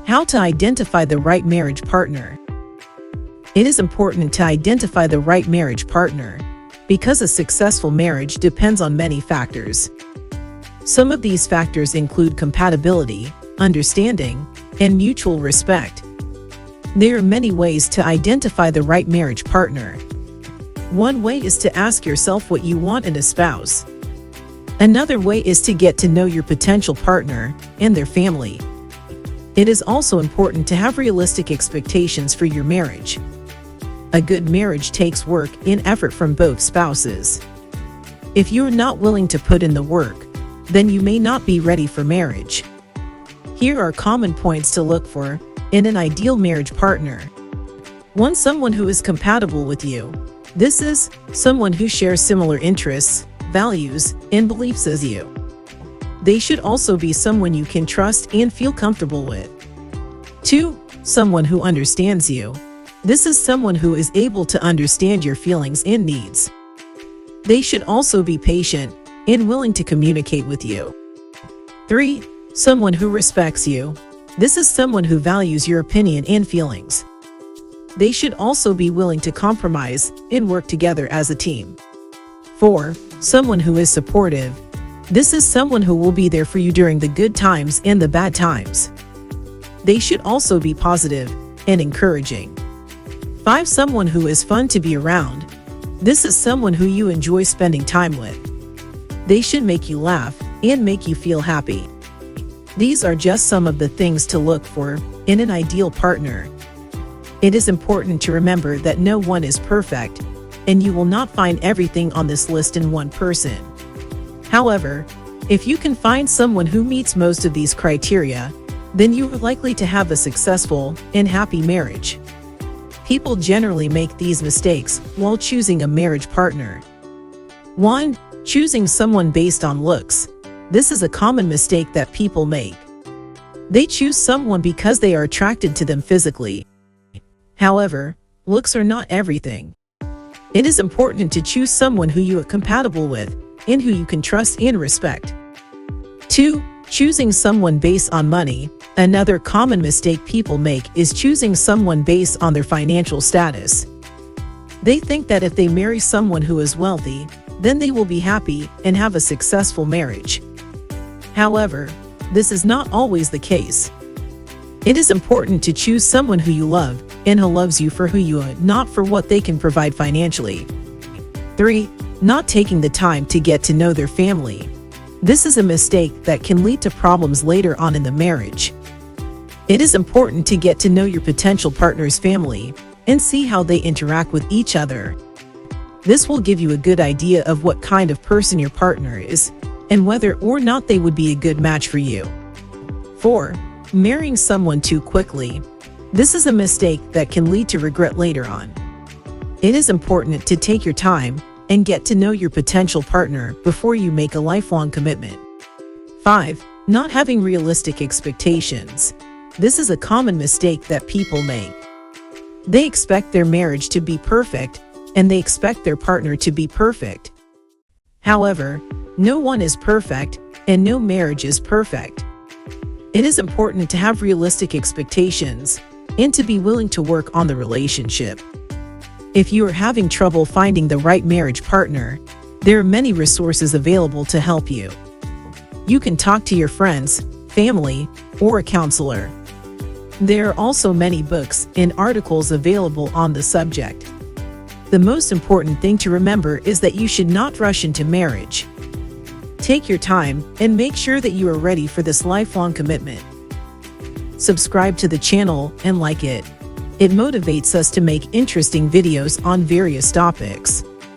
How to identify the right marriage partner. It is important to identify the right marriage partner because a successful marriage depends on many factors. Some of these factors include compatibility, understanding, and mutual respect. There are many ways to identify the right marriage partner. One way is to ask yourself what you want in a spouse. Another way is to get to know your potential partner and their family. It is also important to have realistic expectations for your marriage. A good marriage takes work and effort from both spouses. If you are not willing to put in the work, then you may not be ready for marriage. Here are common points to look for in an ideal marriage partner. 1. Someone who is compatible with you. This is someone who shares similar interests, values, and beliefs as you. They should also be someone you can trust and feel comfortable with. 2. Someone who understands you. This is someone who is able to understand your feelings and needs. They should also be patient and willing to communicate with you. 3. Someone who respects you. This is someone who values your opinion and feelings. They should also be willing to compromise and work together as a team. 4. Someone who is supportive. This is someone who will be there for you during the good times and the bad times. They should also be positive and encouraging. 5. Someone who is fun to be around. This is someone who you enjoy spending time with. They should make you laugh and make you feel happy. These are just some of the things to look for in an ideal partner. It is important to remember that no one is perfect, and you will not find everything on this list in one person. However, if you can find someone who meets most of these criteria, then you are likely to have a successful and happy marriage. People generally make these mistakes while choosing a marriage partner. 1. Choosing someone based on looks. This is a common mistake that people make. They choose someone because they are attracted to them physically. However, looks are not everything. It is important to choose someone who you are compatible with and who you can trust and respect. 2. Choosing someone based on money. Another common mistake people make is choosing someone based on their financial status. They think that if they marry someone who is wealthy, then they will be happy and have a successful marriage. However, this is not always the case. It is important to choose someone who you love and who loves you for who you are, not for what they can provide financially. 3. Not taking the time to get to know their family. This is a mistake that can lead to problems later on in the marriage. It is important to get to know your potential partner's family and see how they interact with each other. This will give you a good idea of what kind of person your partner is and whether or not they would be a good match for you. 4. Marrying someone too quickly. This is a mistake that can lead to regret later on. It is important to take your time and get to know your potential partner before you make a lifelong commitment. 5. Not having realistic expectations. This is a common mistake that people make. They expect their marriage to be perfect, and they expect their partner to be perfect. However, no one is perfect, and no marriage is perfect. It is important to have realistic expectations and to be willing to work on the relationship. If you are having trouble finding the right marriage partner, there are many resources available to help you. You can talk to your friends, family, or a counselor. There are also many books and articles available on the subject. The most important thing to remember is that you should not rush into marriage. Take your time and make sure that you are ready for this lifelong commitment. Subscribe to the channel and like it. It motivates us to make interesting videos on various topics.